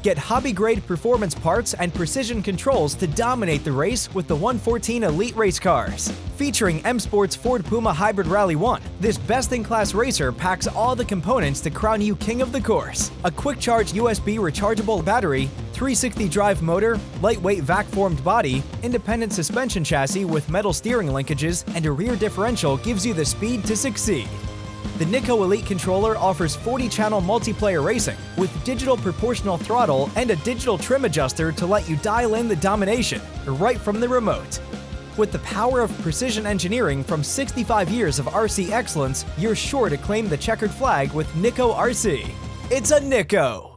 Get hobby-grade performance parts and precision controls to dominate the race with the 114 Elite race cars. Featuring M Sport's Ford Puma Hybrid Rally 1, this best-in-class racer packs all the components to crown you king of the course. A quick-charge USB rechargeable battery, 360 drive motor, lightweight vac-formed body, independent suspension chassis with metal steering linkages, and a rear differential gives you the speed to succeed. The Nikko Elite controller offers 40-channel multiplayer racing with digital proportional throttle and a digital trim adjuster to let you dial in the domination right from the remote. With the power of precision engineering from 65 years of RC excellence, you're sure to claim the checkered flag with Nikko RC. It's a Nikko!